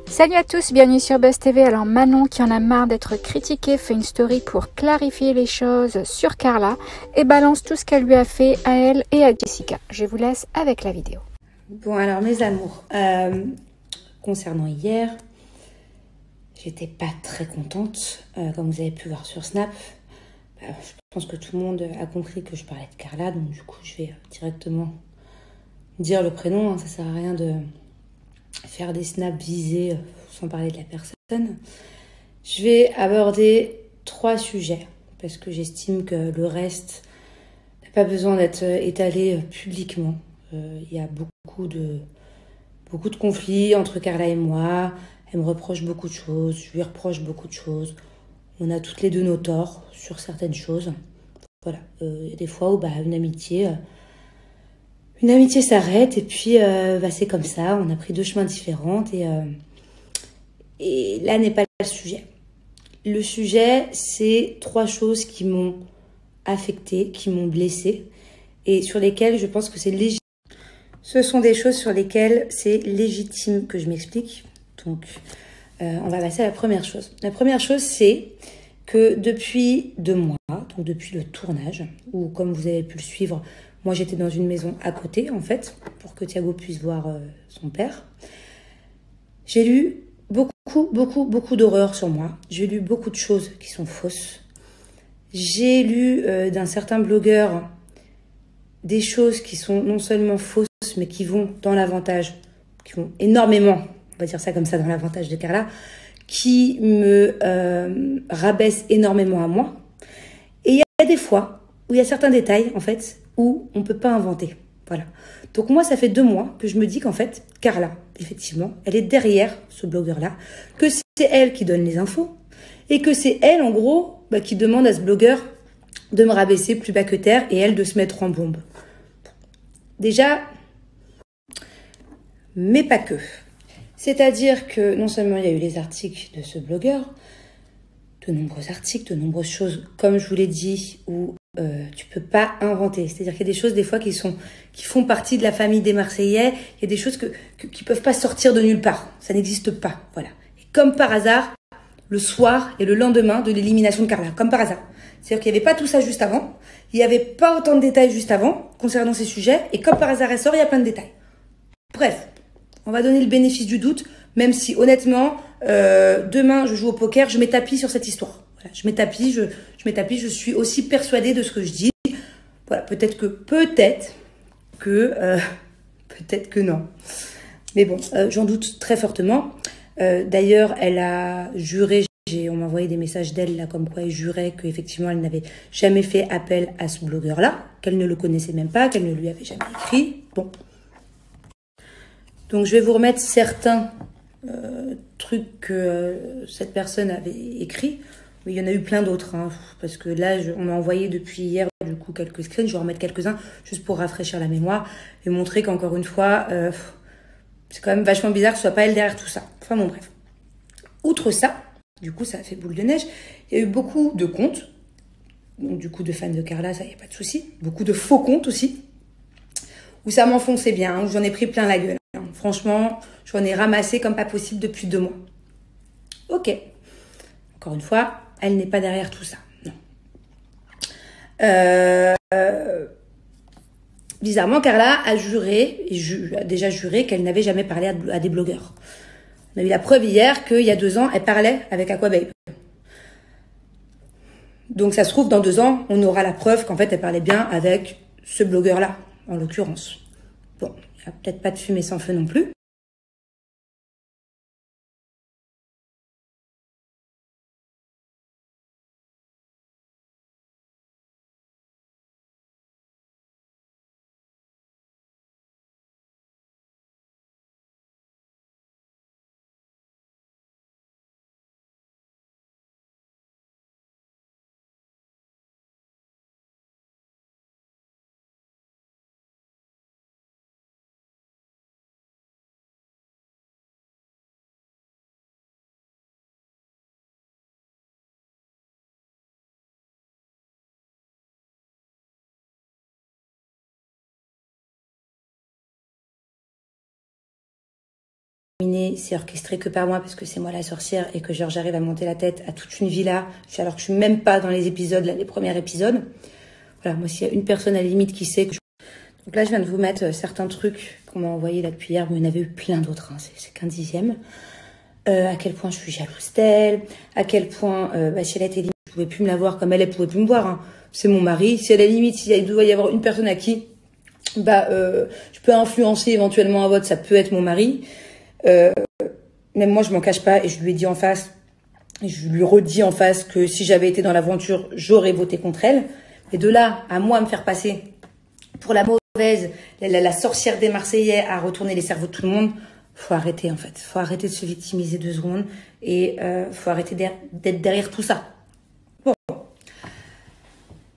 Salut à tous, bienvenue sur Buzz TV. Alors Manon, qui en a marre d'être critiquée, fait une story pour clarifier les choses sur Carla et balance tout ce qu'elle lui a fait à elle et à Jessica. Je vous laisse avec la vidéo. Bon alors mes amours, concernant hier, j'étais pas très contente, comme vous avez pu voir sur Snap. Je pense que tout le monde a compris que je parlais de Carla, donc du coup je vais directement dire le prénom, hein, ça sert à rien de faire des snaps visés sans parler de la personne. Je vais aborder 3 sujets, parce que j'estime que le reste n'a pas besoin d'être étalé publiquement. Il y a beaucoup de conflits entre Carla et moi. Elle me reproche beaucoup de choses, je lui reproche beaucoup de choses. On a toutes les deux nos torts sur certaines choses. Voilà, il y a des fois où une amitié s'arrête et puis c'est comme ça. On a pris 2 chemins différents et là n'est pas le sujet. Le sujet, c'est 3 choses qui m'ont affectée, qui m'ont blessée et sur lesquelles je pense que c'est légitime. Ce sont des choses sur lesquelles c'est légitime que je m'explique. Donc, on va passer à la première chose. La première chose, c'est que depuis 2 mois, donc depuis le tournage, où comme vous avez pu le suivre, moi j'étais dans une maison à côté, en fait, pour que Thiago puisse voir son père. J'ai lu beaucoup d'horreurs sur moi. J'ai lu beaucoup de choses qui sont fausses. J'ai lu d'un certain blogueur des choses qui sont non seulement fausses, mais qui vont dans l'avantage, qui vont énormément, on va dire ça comme ça, dans l'avantage de Carla, qui me rabaisse énormément à moi. Et il y a des fois où il y a certains détails, en fait, où on ne peut pas inventer. Voilà. Donc moi, ça fait 2 mois que je me dis qu'en fait, Carla, effectivement, elle est derrière ce blogueur-là, que c'est elle qui donne les infos, et que c'est elle, en gros, qui demande à ce blogueur de me rabaisser plus bas que terre, et elle de se mettre en bombe. Déjà, mais pas que. C'est-à-dire que non seulement il y a eu les articles de ce blogueur, de nombreux articles, de nombreuses choses, comme je vous l'ai dit, où tu peux pas inventer. C'est-à-dire qu'il y a des choses des fois qui font partie de la famille des Marseillais. Il y a des choses qui peuvent pas sortir de nulle part. Ça n'existe pas. Voilà. Et comme par hasard, le soir et le lendemain de l'élimination de Carla, comme par hasard. C'est-à-dire qu'il n'y avait pas tout ça juste avant. Il n'y avait pas autant de détails juste avant concernant ces sujets. Et comme par hasard, elle sort, il y a plein de détails. Bref, on va donner le bénéfice du doute, même si honnêtement, demain je joue au poker, je mets tapis sur cette histoire. Voilà, je mets tapis, je suis aussi persuadée de ce que je dis. Voilà, peut-être que non. Mais bon, j'en doute très fortement. D'ailleurs, elle a juré, on m'a envoyé des messages d'elle là, comme quoi elle jurait qu'effectivement elle n'avait jamais fait appel à ce blogueur-là, qu'elle ne le connaissait même pas, qu'elle ne lui avait jamais écrit. Bon. Donc je vais vous remettre certains trucs que cette personne avait écrits. Mais il y en a eu plein d'autres, hein, parce que là, on m'a envoyé depuis hier, du coup, quelques screens. Je vais en remettre quelques-uns, juste pour rafraîchir la mémoire, et montrer qu'encore une fois, c'est quand même vachement bizarre que ce soit pas elle derrière tout ça. Enfin bon, bref. Outre ça, du coup, ça a fait boule de neige. Il y a eu beaucoup de comptes, donc du coup, de fans de Carla, ça, il n'y a pas de souci. Beaucoup de faux comptes aussi, où ça m'enfonçait bien, hein, où j'en ai pris plein la gueule. Hein. Franchement, j'en ai ramassé comme pas possible depuis 2 mois. Ok. Encore une fois, elle n'est pas derrière tout ça. Non. Bizarrement, Carla a juré, a déjà juré qu'elle n'avait jamais parlé à des blogueurs. On a eu la preuve hier qu'il y a 2 ans, elle parlait avec Aquababe. Donc ça se trouve, dans 2 ans, on aura la preuve qu'en fait, elle parlait bien avec ce blogueur-là, en l'occurrence. Bon, il n'y a peut-être pas de fumée sans feu non plus. c'est orchestré que par moi parce que c'est moi la sorcière et que genre j'arrive à monter la tête à toute une villa alors que je suis même pas dans les épisodes, là, les premiers épisodes. Voilà, moi s'il y a une personne à la limite qui sait que Donc là je viens de vous mettre certains trucs qu'on m'a envoyés là depuis hier, mais il y en avait eu plein d'autres, hein. C'est qu'un dixième. À quel point je suis jalouse d'elle, à quel point si elle était limite, je pouvais plus me la voir comme elle pouvait plus me voir, hein. C'est mon mari, si à la limite, s'il doit y avoir une personne à qui je peux influencer éventuellement un vote, ça peut être mon mari. Même moi je m'en cache pas et je lui ai dit en face, je lui redis en face que si j'avais été dans l'aventure, j'aurais voté contre elle. Et de là à moi me faire passer pour la mauvaise, la sorcière des Marseillais à retourner les cerveaux de tout le monde, faut arrêter en fait. Faut arrêter de se victimiser 2 secondes et faut arrêter d'être derrière tout ça. Bon,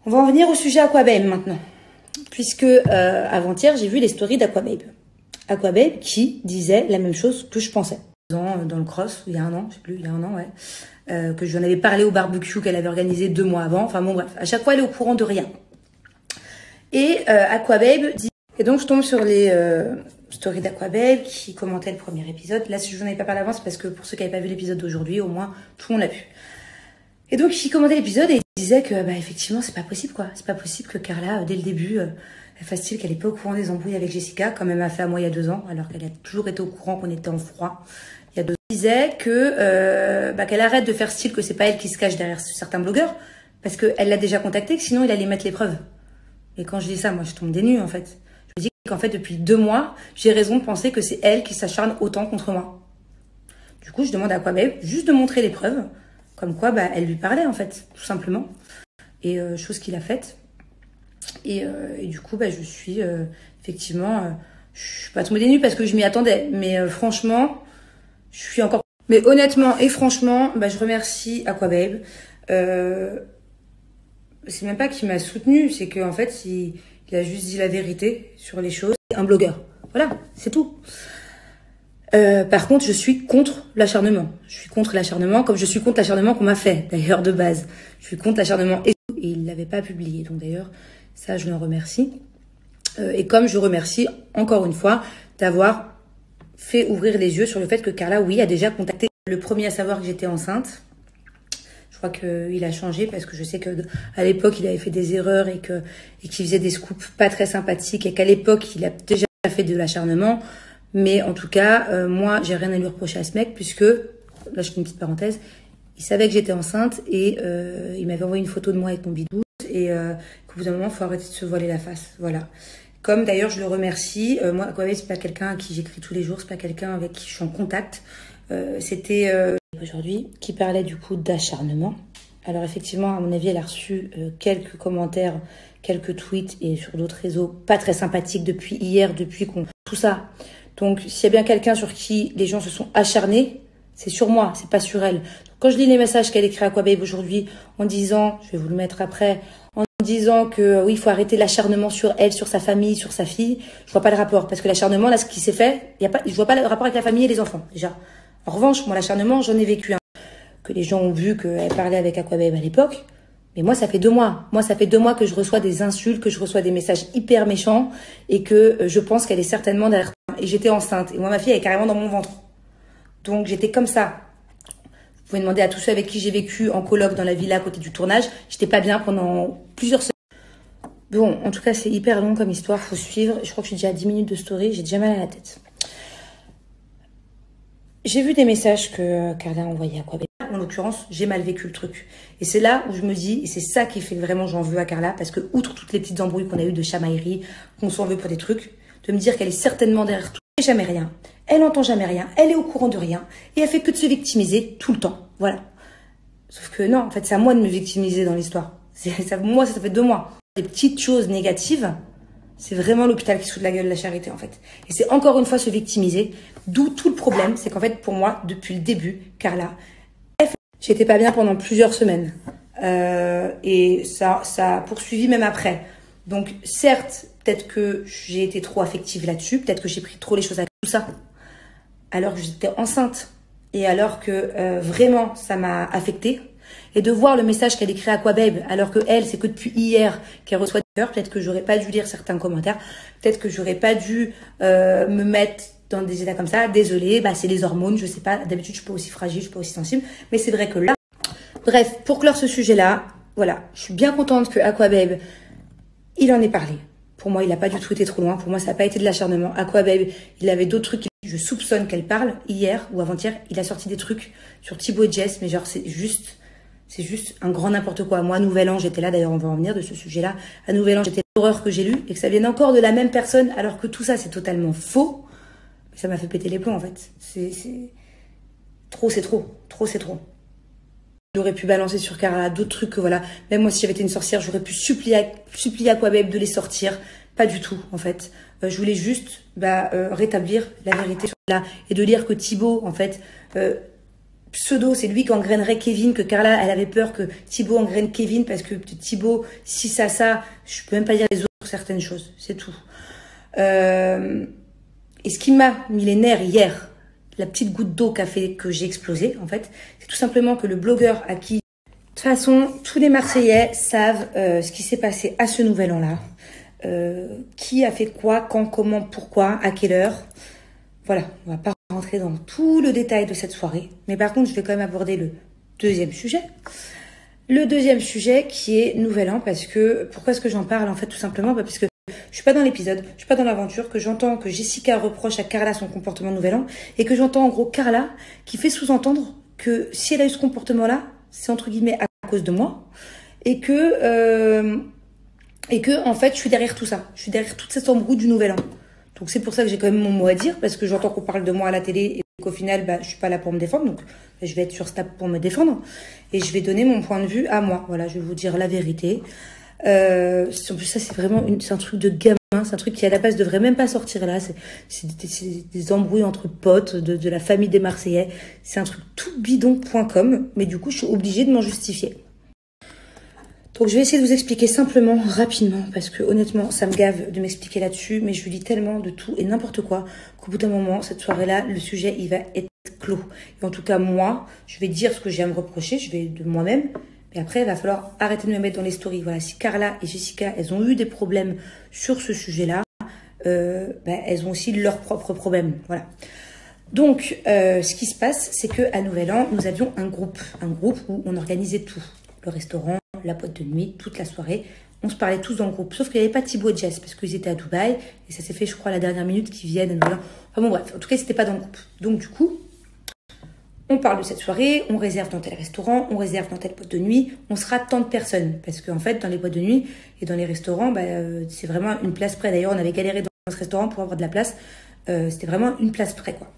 on va en venir au sujet Aquababe maintenant, puisque avant-hier j'ai vu les stories d'Aquababe. Aquababe qui disait la même chose que je pensais. Dans le cross, il y a un an, je sais plus, il y a un an, ouais, que je lui en avais parlé au barbecue qu'elle avait organisé 2 mois avant. Enfin bon bref, à chaque fois elle est au courant de rien. Et Aquababe dit... Et donc je tombe sur les stories d'Aquababe qui commentait le premier épisode. Là, si je vous en avais pas parlé avant, c'est parce que pour ceux qui n'avaient pas vu l'épisode d'aujourd'hui, au moins tout le monde l'a vu. Et donc il commentait l'épisode et il disait que effectivement c'est pas possible quoi. C'est pas possible que Carla, dès le début, elle fasse style qu'elle est pas au courant des embrouilles avec Jessica, comme elle m'a fait à moi il y a 2 ans, alors qu'elle a toujours été au courant qu'on était en froid. Il y a 2 ans. Il disait que qu'elle arrête de faire style que c'est pas elle qui se cache derrière certains blogueurs, parce qu'elle l'a déjà contacté, que sinon il allait mettre les preuves. Et quand je dis ça, moi je tombe des nues en fait. Je me dis qu'en fait depuis 2 mois, j'ai raison de penser que c'est elle qui s'acharne autant contre moi. Du coup, je demande à Aquababe juste de montrer les preuves, comme quoi elle lui parlait en fait, tout simplement. Et chose qu'il a faite. Et du coup, je suis effectivement, je suis pas tombée des nues parce que je m'y attendais. Mais franchement, je suis encore... Mais honnêtement et franchement, je remercie Aquababe. C'est même pas qu'il m'a soutenue, c'est qu'en fait, il a juste dit la vérité sur les choses. Un blogueur. Voilà, c'est tout. Par contre, je suis contre l'acharnement. Je suis contre l'acharnement, comme je suis contre l'acharnement qu'on m'a fait, d'ailleurs, de base. Je suis contre l'acharnement et il l'avait pas publié. Donc d'ailleurs, ça, je l'en remercie. Et comme je remercie, encore une fois, d'avoir fait ouvrir les yeux sur le fait que Carla, oui, a déjà contacté le premier à savoir que j'étais enceinte. Je crois qu'il a changé parce que je sais que à l'époque, il avait fait des erreurs et qu'il faisait des scoops pas très sympathiques et qu'à l'époque, il a déjà fait de l'acharnement. Mais en tout cas, moi, j'ai rien à lui reprocher à ce mec puisque, là, je fais une petite parenthèse, il savait que j'étais enceinte et il m'avait envoyé une photo de moi avec mon bidou et qu'au bout d'un moment, il faut arrêter de se voiler la face. Voilà. Comme d'ailleurs, je le remercie. Moi, Aquababe, c'est pas quelqu'un à qui j'écris tous les jours, c'est pas quelqu'un avec qui je suis en contact. C'était aujourd'hui qui parlait du coup d'acharnement. Alors effectivement, à mon avis, elle a reçu quelques commentaires, quelques tweets et sur d'autres réseaux pas très sympathiques depuis hier, depuis qu'on... Tout ça. Donc, s'il y a bien quelqu'un sur qui les gens se sont acharnés, c'est sur moi, c'est pas sur elle. Donc, quand je lis les messages qu'elle écrit à Aquababe aujourd'hui, en disant, je vais vous le mettre après, en disant que oui, il faut arrêter l'acharnement sur elle, sur sa famille, sur sa fille, je vois pas le rapport. Parce que l'acharnement, là, ce qui s'est fait, je vois pas le rapport avec la famille et les enfants, déjà. En revanche, moi, l'acharnement, j'en ai vécu un. Que les gens ont vu qu'elle parlait avec Aquababe à l'époque. Mais moi, ça fait 2 mois. Moi, ça fait 2 mois que je reçois des insultes, que je reçois des messages hyper méchants et que je pense qu'elle est certainement derrière. Et j'étais enceinte. Et moi, ma fille, elle est carrément dans mon ventre. Donc, j'étais comme ça. Vous pouvez demander à tous ceux avec qui j'ai vécu en coloc dans la villa à côté du tournage. J'étais pas bien pendant plusieurs semaines. Bon, en tout cas, c'est hyper long comme histoire. Faut suivre. Je crois que je suis déjà à 10 minutes de story. J'ai déjà mal à la tête. J'ai vu des messages que Carla a envoyés à Aquababe. En l'occurrence, j'ai mal vécu le truc. Et c'est là où je me dis, et c'est ça qui fait que vraiment j'en veux à Carla, parce que outre toutes les petites embrouilles qu'on a eues de chamaillerie, qu'on s'en veut pour des trucs, de me dire qu'elle est certainement derrière tout, et jamais rien. Elle n'entend jamais rien, elle est au courant de rien, et elle fait que de se victimiser tout le temps. Voilà. Sauf que non, en fait, c'est à moi de me victimiser dans l'histoire. Moi, ça fait 2 mois. Les petites choses négatives, c'est vraiment l'hôpital qui se fout de la gueule de la charité, en fait. Et c'est encore une fois se victimiser. D'où tout le problème, c'est qu'en fait, pour moi, depuis le début, Carla, j'étais pas bien pendant plusieurs semaines. Et ça a poursuivi même après. Donc, certes, peut-être que j'ai été trop affective là-dessus. Peut-être que j'ai pris trop les choses à tout ça. Alors que j'étais enceinte. Et alors que vraiment, ça m'a affectée. Et de voir le message qu'elle écrit à Aquababe, alors que elle, c'est que depuis hier qu'elle reçoit des cœurs. Peut-être que j'aurais pas dû lire certains commentaires. Peut-être que j'aurais pas dû me mettre dans des états comme ça. Désolée, bah, c'est les hormones, je sais pas. D'habitude, je suis pas aussi fragile, je suis pas aussi sensible. Mais c'est vrai que là... Bref, pour clore ce sujet-là, voilà. Je suis bien contente que Aquababe, il en ait parlé. Pour moi, il n'a pas du tout été trop loin. Pour moi, ça n'a pas été de l'acharnement. Aquababe, il avait d'autres trucs. Je soupçonne qu'elle parle. Hier ou avant-hier, il a sorti des trucs sur Thibaut et Jess. Mais genre, c'est juste un grand n'importe quoi. Moi, à Nouvel An, j'étais là. D'ailleurs, on va en venir de ce sujet-là. À Nouvel An, j'étais l'horreur que j'ai lue. Et que ça vienne encore de la même personne. Alors que tout ça, c'est totalement faux. Ça m'a fait péter les plombs, en fait. Trop, c'est trop. Trop, c'est trop. J'aurais pu balancer sur Carla d'autres trucs que voilà. Même moi, si j'avais été une sorcière, j'aurais pu supplier Aquababe de les sortir. Pas du tout, en fait. Je voulais juste rétablir la vérité sur là et de dire que Thibaut, en fait, pseudo, c'est lui qui engrainerait Kevin, que Carla, elle avait peur que Thibaut engraine Kevin parce que Thibaut, si ça, je peux même pas dire les autres certaines choses. C'est tout. Et ce qui m'a mis les nerfs hier, la petite goutte d'eau qu'a fait que j'ai explosé, en fait, c'est tout simplement que le blogueur à qui... De toute façon, tous les Marseillais savent ce qui s'est passé à ce nouvel an-là. Qui a fait quoi, quand, comment, pourquoi, à quelle heure. Voilà, on va pas rentrer dans tout le détail de cette soirée. Mais par contre, je vais quand même aborder le deuxième sujet. Le deuxième sujet qui est nouvel an, parce que... Pourquoi est-ce que j'en parle, en fait, tout simplement parce que je suis pas dans l'épisode, je suis pas dans l'aventure, que j'entends que Jessica reproche à Carla son comportement nouvel an, et que j'entends en gros Carla qui fait sous-entendre que si elle a eu ce comportement-là, c'est entre guillemets à cause de moi, et que en fait je suis derrière tout ça, je suis derrière toute cette embrouille du nouvel an. Donc c'est pour ça que j'ai quand même mon mot à dire, parce que j'entends qu'on parle de moi à la télé et qu'au final je suis pas là pour me défendre, donc je vais être sur Snap pour me défendre, et je vais donner mon point de vue à moi. Voilà, je vais vous dire la vérité. En plus ça c'est vraiment c'est un truc de gamin, c'est un truc qui à la base devrait même pas sortir là, c'est des embrouilles entre potes de la famille des Marseillais, c'est un truc tout bidon.com, mais du coup je suis obligée de m'en justifier. Donc je vais essayer de vous expliquer simplement, rapidement, parce que honnêtement ça me gave de m'expliquer là-dessus, mais je vous dis tellement de tout et n'importe quoi qu'au bout d'un moment, cette soirée-là, le sujet il va être clos. Et en tout cas moi, je vais dire ce que j'ai à me reprocher, je vais de moi-même. Et après, il va falloir arrêter de me mettre dans les stories. Voilà, si Carla et Jessica, elles ont eu des problèmes sur ce sujet-là, elles ont aussi leurs propres problèmes. Voilà. Donc, ce qui se passe, c'est qu'à Nouvel An, nous avions un groupe où on organisait tout. Le restaurant, la boîte de nuit, toute la soirée. On se parlait tous dans le groupe. Sauf qu'il n'y avait pas Thibaut et Jess, parce qu'ils étaient à Dubaï. Et ça s'est fait, je crois, à la dernière minute qu'ils viennent à Nouvel An. Enfin bon, bref. En tout cas, c'était pas dans le groupe. Donc, du coup... On parle de cette soirée, on réserve dans tel restaurant, on réserve dans telle boîte de nuit, on sera tant de personnes. Parce qu'en fait, dans les boîtes de nuit et dans les restaurants, c'est vraiment une place près. D'ailleurs, on avait galéré dans ce restaurant pour avoir de la place. C'était vraiment une place près, quoi.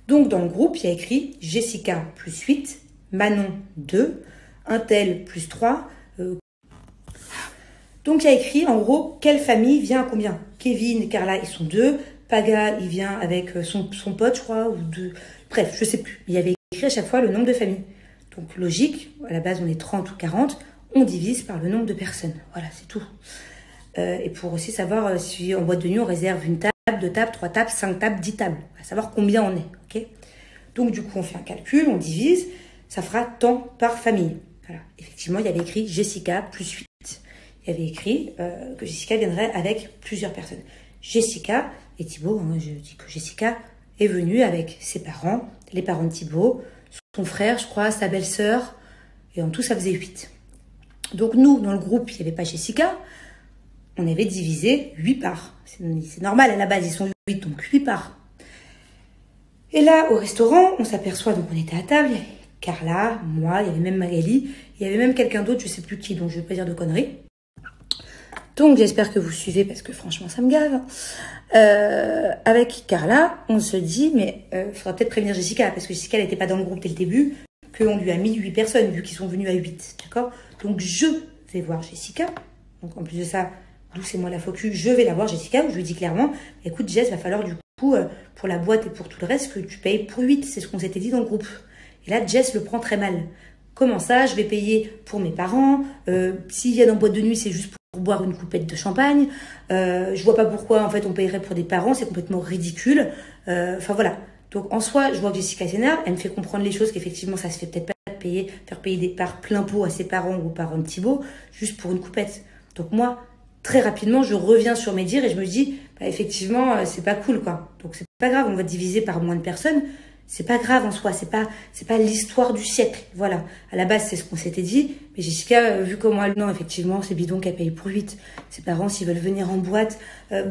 Donc, dans le groupe, il y a écrit Jessica plus 8, Manon 2, Untel plus 3. Donc, il y a écrit, en gros, quelle famille vient à combien. Kevin et Carla, ils sont 2. Paga, il vient avec son pote, je crois, ou 2. Bref, je sais plus. Il y avait écrit à chaque fois le nombre de familles. Donc logique, à la base on est 30 ou 40, on divise par le nombre de personnes. Voilà, c'est tout. Et pour aussi savoir si en boîte de nuit on réserve une table, 2 tables, 3 tables, 5 tables, 10 tables. À savoir combien on est, ok. Donc du coup on fait un calcul, on divise, ça fera tant par famille. Voilà. Effectivement, il y avait écrit Jessica plus 8. Il y avait écrit que Jessica viendrait avec plusieurs personnes. Jessica et Thibaut, je dis que Jessica est venue avec ses parents, les parents de Thibaut, son frère, je crois, sa belle-sœur, et en tout, ça faisait 8. Donc nous, dans le groupe, il n'y avait pas Jessica, on avait divisé 8 parts. C'est normal, à la base, ils sont 8, donc 8 parts. Et là, au restaurant, on s'aperçoit, donc on était à table, il y avait Carla, moi, il y avait même Magali, il y avait même quelqu'un d'autre, je ne sais plus qui, donc je ne vais pas dire de conneries. Donc j'espère que vous suivez parce que franchement ça me gave. Avec Carla, on se dit mais faudra peut-être prévenir Jessica parce que Jessica n'était pas dans le groupe dès le début, qu'on lui a mis 8 personnes vu qu'ils sont venus à 8, d'accord. Donc je vais voir Jessica. Donc en plus de ça, d'où c'est moi la focus, je vais la voir Jessica où je lui dis clairement, écoute Jess, va falloir du coup pour la boîte et pour tout le reste que tu payes pour 8, c'est ce qu'on s'était dit dans le groupe. Et là Jess le prend très mal. Comment ça, je vais payer pour mes parents, s'ils viennent en boîte de nuit c'est juste pour boire une coupette de champagne, je vois pas pourquoi en fait on payerait pour des parents, c'est complètement ridicule. Enfin voilà, donc en soi je vois que Jessica s'énerve, elle me fait comprendre les choses qu'effectivement ça se fait peut-être pas de faire payer des parts plein pot à ses parents ou aux parents de Thibaut juste pour une coupette. Donc moi très rapidement je reviens sur mes dires et je me dis effectivement c'est pas cool quoi, donc c'est pas grave, on va diviser par moins de personnes. C'est pas grave en soi, c'est pas l'histoire du siècle. Voilà. À la base, c'est ce qu'on s'était dit. Mais Jessica, vu comment elle... Non, effectivement, c'est bidon qu'elle paye pour 8. Ses parents, s'ils veulent venir en boîte,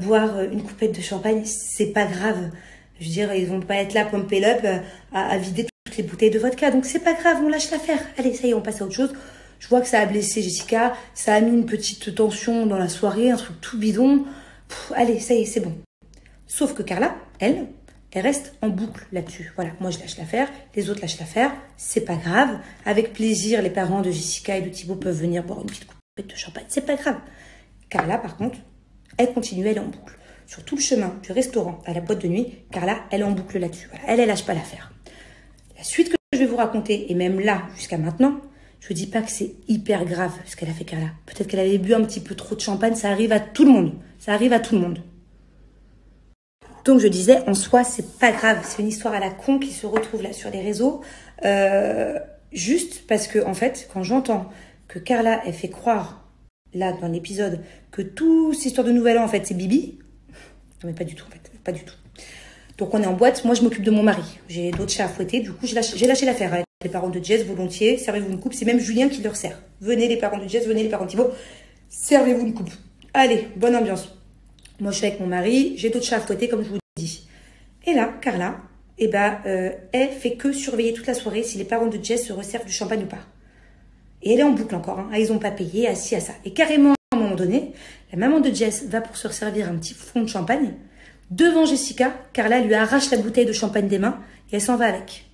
boire une coupette de champagne, c'est pas grave. Je veux dire, ils vont pas être là, pump it up, à vider toutes les bouteilles de vodka. Donc c'est pas grave, on lâche l'affaire. Allez, ça y est, on passe à autre chose. Je vois que ça a blessé Jessica. Ça a mis une petite tension dans la soirée, un truc tout bidon. Allez, ça y est, c'est bon. Sauf que Carla, elle reste en boucle là-dessus. Voilà, moi je lâche l'affaire, les autres lâchent l'affaire, c'est pas grave. Avec plaisir, les parents de Jessica et de Thibaut peuvent venir boire une petite coupette de champagne, c'est pas grave. Carla, par contre, elle continue, elle est en boucle. Sur tout le chemin du restaurant à la boîte de nuit, Carla, elle est en boucle là-dessus. Voilà, elle lâche pas l'affaire. La suite que je vais vous raconter, et même là, jusqu'à maintenant, je ne dis pas que c'est hyper grave ce qu'elle a fait, Carla. Peut-être qu'elle avait bu un petit peu trop de champagne, ça arrive à tout le monde. Ça arrive à tout le monde. Donc je disais, en soi, c'est pas grave. C'est une histoire à la con qui se retrouve là sur les réseaux. Juste parce que, en fait, quand j'entends que Carla, elle fait croire, là, dans l'épisode, que toute cette histoire de Nouvel An, en fait, c'est Bibi. Non, mais pas du tout, en fait. Pas du tout. Donc on est en boîte. Moi, je m'occupe de mon mari. J'ai d'autres chats à fouetter. Du coup, j'ai lâché l'affaire avec les parents de Jess, volontiers. Servez-vous une coupe. C'est même Julien qui leur sert. Venez les parents de Jess, venez les parents de Thibaut. Servez-vous une coupe. Allez, bonne ambiance. Moi, je suis avec mon mari, j'ai d'autres chats à fouetter, comme je vous dis. Et là, Carla, elle fait que surveiller toute la soirée si les parents de Jess se resservent du champagne ou pas. Et elle est en boucle encore. Hein. Ah, ils n'ont pas payé, assis à ça. Et carrément, à un moment donné, la maman de Jess va pour se resservir un petit fond de champagne. Devant Jessica, Carla lui arrache la bouteille de champagne des mains et elle s'en va avec.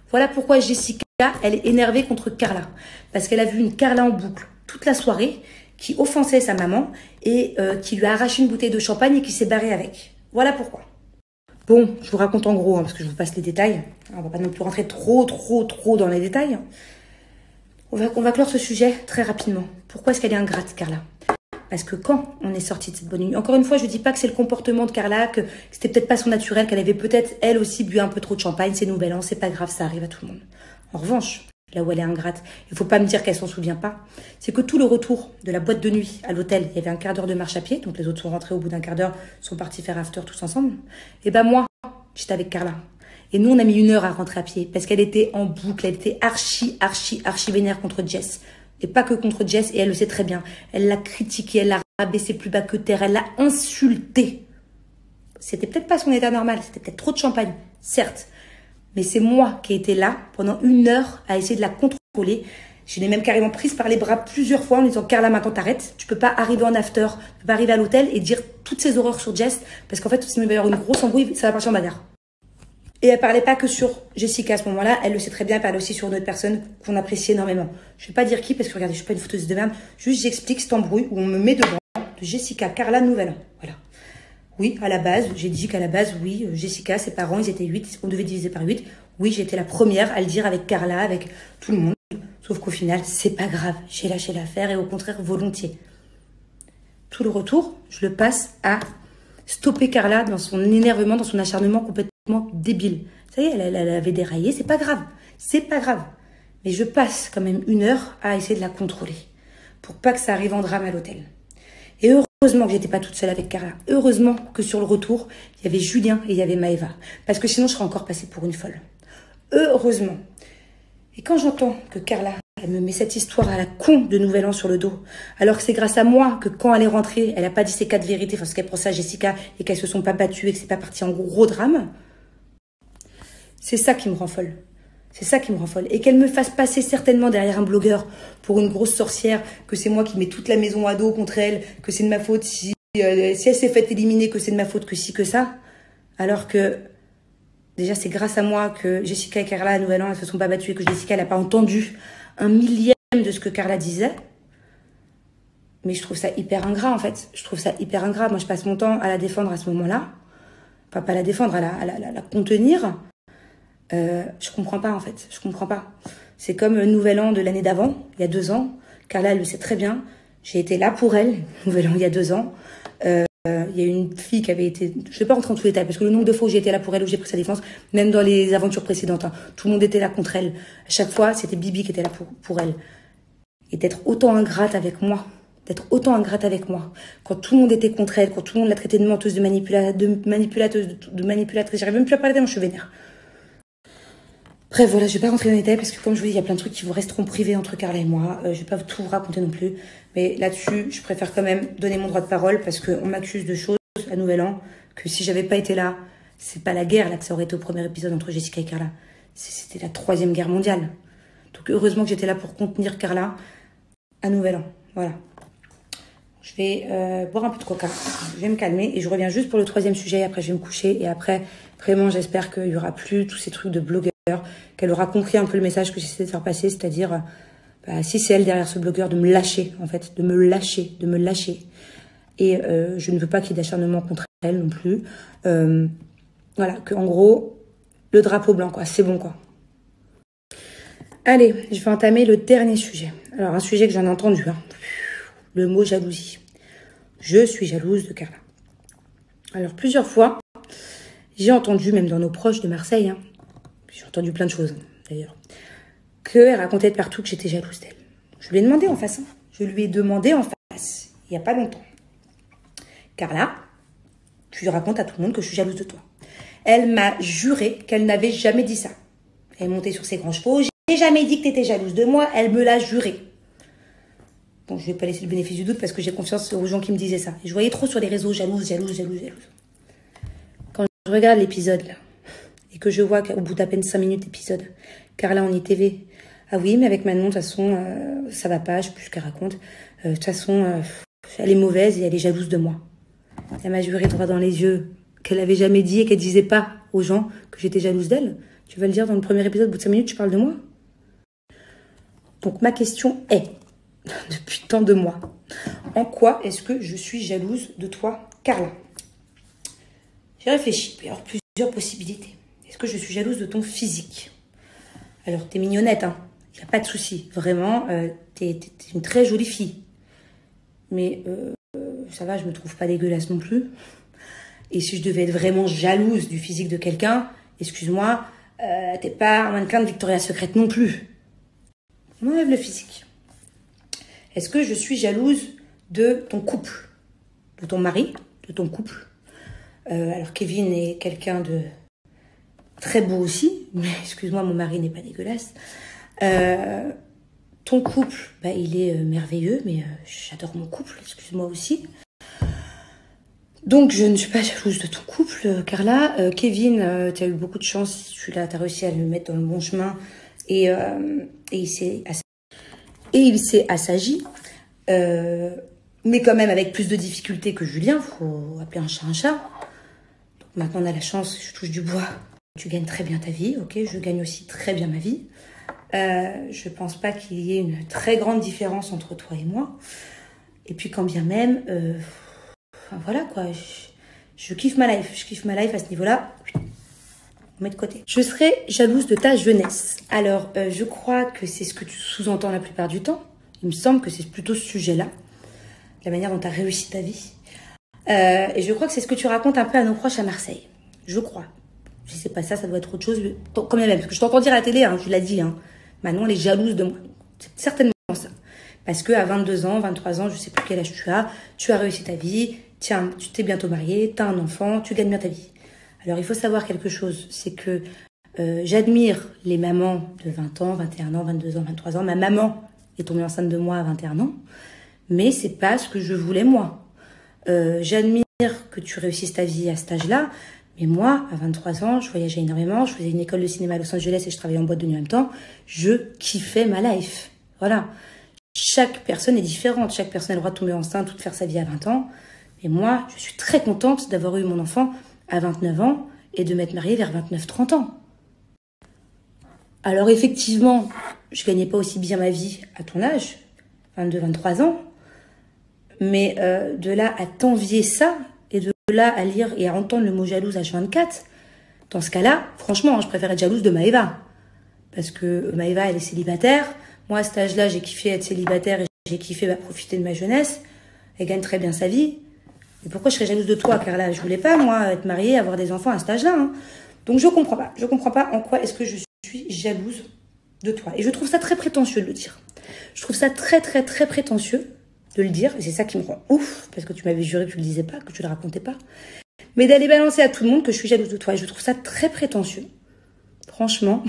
Voilà pourquoi Jessica, elle est énervée contre Carla. Parce qu'elle a vu une Carla en boucle toute la soirée qui offensait sa maman et qui lui a arraché une bouteille de champagne et qui s'est barrée avec. Voilà pourquoi. Bon, je vous raconte en gros, hein, parce que je vous passe les détails. On va pas non plus rentrer trop dans les détails. On va clore ce sujet très rapidement. Pourquoi est-ce qu'elle est ingrate, Carla? Parce que quand on est sorti de cette bonne nuit, encore une fois, je dis pas que c'est le comportement de Carla, que c'était peut-être pas son naturel, qu'elle avait peut-être elle aussi bu un peu trop de champagne, c'est Nouvel An, c'est pas grave, ça arrive à tout le monde. En revanche, là où elle est ingrate, il faut pas me dire qu'elle s'en souvient pas, c'est que tout le retour de la boîte de nuit à l'hôtel, il y avait un quart d'heure de marche à pied, donc les autres sont rentrés au bout d'un quart d'heure, sont partis faire after tous ensemble. Et ben moi, j'étais avec Carla. Et nous, on a mis 1 heure à rentrer à pied, parce qu'elle était en boucle, elle était archi vénère contre Jess. Et pas que contre Jess, et elle le sait très bien. Elle l'a critiqué, elle l'a rabaissé plus bas que terre, elle l'a insulté. C'était peut-être pas son état normal, c'était peut-être trop de champagne, certes. Mais c'est moi qui ai été là pendant 1 heure à essayer de la contrôler. Je l'ai même carrément prise par les bras plusieurs fois en lui disant « Carla, maintenant t'arrêtes. Tu peux pas arriver en after, tu peux pas arriver à l'hôtel et dire toutes ces horreurs sur Jess. Parce qu'en fait, s'il va y avoir une grosse embrouille, ça va partir en bagarre. » Et elle parlait pas que sur Jessica à ce moment-là. Elle le sait très bien, elle parlait aussi sur une autre personne qu'on apprécie énormément. Je vais pas dire qui parce que regardez, je suis pas une fouteuse de merde. Juste, j'explique cette embrouille où on me met devant de Jessica, Carla, Nouvel An. Voilà. Oui, à la base, j'ai dit qu'à la base, oui, Jessica, ses parents, ils étaient 8, on devait diviser par 8. Oui, j'étais la première à le dire avec Carla, avec tout le monde. Sauf qu'au final, c'est pas grave. J'ai lâché l'affaire et au contraire, volontiers. Tout le retour, je le passe à stopper Carla dans son énervement, dans son acharnement complètement débile. Ça y est, elle avait déraillé, c'est pas grave. C'est pas grave. Mais je passe quand même 1 heure à essayer de la contrôler. Pour pas que ça arrive en drame à l'hôtel. Et heureusement que j'étais pas toute seule avec Carla. Heureusement que sur le retour, il y avait Julien et il y avait Maëva. Parce que sinon, je serais encore passée pour une folle. Heureusement. Et quand j'entends que Carla, elle me met cette histoire à la con de Nouvel An sur le dos, alors que c'est grâce à moi que quand elle est rentrée, elle a pas dit ses 4 vérités, parce qu'elle prend ça à Jessica, et qu'elles se sont pas battues, et que c'est pas parti en gros drame, c'est ça qui me rend folle. C'est ça qui me rend folle. Et qu'elle me fasse passer certainement derrière un blogueur pour une grosse sorcière, que c'est moi qui mets toute la maison à dos contre elle, que c'est de ma faute si elle s'est faite éliminer, que c'est de ma faute que si, que ça. Alors que, déjà, c'est grâce à moi que Jessica et Carla à Nouvel An, elles se sont pas battues et que Jessica, elle n'a pas entendu 1/1000 de ce que Carla disait. Mais je trouve ça hyper ingrat, en fait. Je trouve ça hyper ingrat. Moi, je passe mon temps à la défendre à ce moment-là. Enfin, pas à la défendre, à la contenir. Je comprends pas, en fait. Je comprends pas. C'est comme Nouvel An de l'année d'avant, il y a 2 ans. Carla, elle le sait très bien. J'ai été là pour elle, Nouvel An, il y a 2 ans. Il y a une fille qui avait été... Je ne vais pas rentrer en tous les détails, parce que le nombre de fois où j'ai été là pour elle, où j'ai pris sa défense, même dans les aventures précédentes, hein, tout le monde était là contre elle. À chaque fois, c'était Bibi qui était là pour elle. Et d'être autant ingrate avec moi, d'être autant ingrate avec moi. Quand tout le monde était contre elle, quand tout le monde l'a traitée de menteuse, de manipulatrice, j'arrive même plus à parler tellement je suis vénère. Bref, voilà, je vais pas rentrer dans les détails parce que comme je vous dis, il y a plein de trucs qui vous resteront privés entre Carla et moi. Je vais pas tout vous raconter non plus. Mais là-dessus, je préfère quand même donner mon droit de parole parce qu'on m'accuse de choses à Nouvel An que si j'avais pas été là, c'est pas la guerre là que ça aurait été au premier épisode entre Jessica et Carla. C'était la 3e guerre mondiale. Donc heureusement que j'étais là pour contenir Carla à Nouvel An. Voilà. Je vais boire un peu de coca. Je vais me calmer et je reviens juste pour le 3e sujet. Après, je vais me coucher et après, vraiment, j'espère qu'il y aura plus tous ces trucs de blogueurs. Qu'elle aura compris un peu le message que j'essaie de faire passer, c'est-à-dire, si c'est elle derrière ce blogueur, de me lâcher, en fait, de me lâcher. Et je ne veux pas qu'il y ait d'acharnement contre elle non plus. Voilà, que en gros, le drapeau blanc, quoi, c'est bon, quoi. Allez, je vais entamer le dernier sujet. Alors, un sujet que j'en ai entendu, hein. Le mot jalousie. Je suis jalouse de Carla. Alors, plusieurs fois, j'ai entendu, même dans nos proches de Marseille, hein, j'ai entendu plein de choses, d'ailleurs, qu'elle racontait de partout que j'étais jalouse d'elle. Je lui ai demandé en face. Hein. Je lui ai demandé en face, il n'y a pas longtemps. Carla, tu racontes à tout le monde que je suis jalouse de toi. Elle m'a juré qu'elle n'avait jamais dit ça. Elle est montée sur ses grands chevaux. J'ai jamais dit que tu étais jalouse de moi. Elle me l'a juré. Bon, je ne vais pas laisser le bénéfice du doute parce que j'ai confiance aux gens qui me disaient ça. Et je voyais trop sur les réseaux jalouse. Quand je regarde l'épisode, là, et que je vois qu'au bout d'à peine 5 minutes d'épisode, Carla en ITV. Ah oui, mais avec Manon, de toute façon, ça va pas, je sais plus ce qu'elle raconte. De toute façon, elle est mauvaise et elle est jalouse de moi. Elle m'a juré droit dans les yeux qu'elle avait jamais dit et qu'elle disait pas aux gens que j'étais jalouse d'elle. Tu vas le dire dans le premier épisode, au bout de 5 minutes, tu parles de moi. Donc ma question est, depuis tant de mois, en quoi est-ce que je suis jalouse de toi, Carla? J'ai réfléchi, il y a plusieurs possibilités. Est-ce que je suis jalouse de ton physique? Alors, t'es mignonnette, hein. Il n'y a pas de souci. Vraiment, t'es une très jolie fille. Mais ça va, je me trouve pas dégueulasse non plus. Et si je devais être vraiment jalouse du physique de quelqu'un, excuse-moi, t'es pas un mannequin de Victoria's Secret non plus. On enlève le physique. Est-ce que je suis jalouse de ton couple? De ton mari? De ton couple? Alors, Kevin est quelqu'un de très beau aussi, mais excuse-moi, mon mari n'est pas dégueulasse. Ton couple, bah, il est merveilleux, mais j'adore mon couple, excuse-moi aussi. Donc, je ne suis pas jalouse de ton couple, Carla. Kevin, tu as eu beaucoup de chance, tu as réussi à le mettre dans le bon chemin et il s'est assagi. Mais quand même avec plus de difficultés que Julien, faut appeler un chat un chat. Donc maintenant on a la chance, je touche du bois. Tu gagnes très bien ta vie, ok, je gagne aussi très bien ma vie. Je pense pas qu'il y ait une très grande différence entre toi et moi. Et puis quand bien même, enfin voilà quoi, je kiffe ma life. Je kiffe ma life à ce niveau-là. On met de côté. Je serais jalouse de ta jeunesse. Alors, je crois que c'est ce que tu sous-entends la plupart du temps. Il me semble que c'est plutôt ce sujet-là. La manière dont tu as réussi ta vie. Et je crois que c'est ce que tu racontes un peu à nos proches à Marseille. Je crois. Si c'est pas ça, ça doit être autre chose. Quand même, parce que je t'entends dire à la télé, hein, je l'ai dit. Hein. Manon, elle est jalouse de moi. C'est certainement ça. Parce qu'à 22 ans, 23 ans, je sais plus quel âge tu as réussi ta vie. Tiens, tu t'es bientôt mariée, tu as un enfant, tu gagnes bien ta vie. Alors, il faut savoir quelque chose. C'est que j'admire les mamans de 20 ans, 21 ans, 22 ans, 23 ans. Ma maman est tombée enceinte de moi à 21 ans. Mais c'est pas ce que je voulais, moi. J'admire que tu réussisses ta vie à cet âge-là. Mais moi, à 23 ans, je voyageais énormément. Je faisais une école de cinéma à Los Angeles et je travaillais en boîte de nuit en même temps. Je kiffais ma life. Voilà. Chaque personne est différente. Chaque personne a le droit de tomber enceinte ou de faire sa vie à 20 ans. Mais moi, je suis très contente d'avoir eu mon enfant à 29 ans et de m'être mariée vers 29-30 ans. Alors effectivement, je gagnais pas aussi bien ma vie à ton âge, 22-23 ans. Mais de là à t'envier ça, et de là à lire et à entendre le mot jalouse H24, dans ce cas-là, franchement, je préfère être jalouse de Maëva. Parce que Maëva, elle est célibataire. Moi, à cet âge-là, j'ai kiffé être célibataire et j'ai kiffé profiter de ma jeunesse. Elle gagne très bien sa vie. Et pourquoi je serais jalouse de toi, Carla? Je voulais pas, moi, être mariée, avoir des enfants à cet âge-là. Hein. Donc, je comprends pas. Je comprends pas en quoi est-ce que je suis jalouse de toi. Et je trouve ça très prétentieux de le dire. Je trouve ça très, très, très prétentieux de le dire. Et c'est ça qui me rend ouf, parce que tu m'avais juré que tu le disais pas, que tu le racontais pas. Mais d'aller balancer à tout le monde que je suis jalouse de toi. Et je trouve ça très prétentieux. Franchement,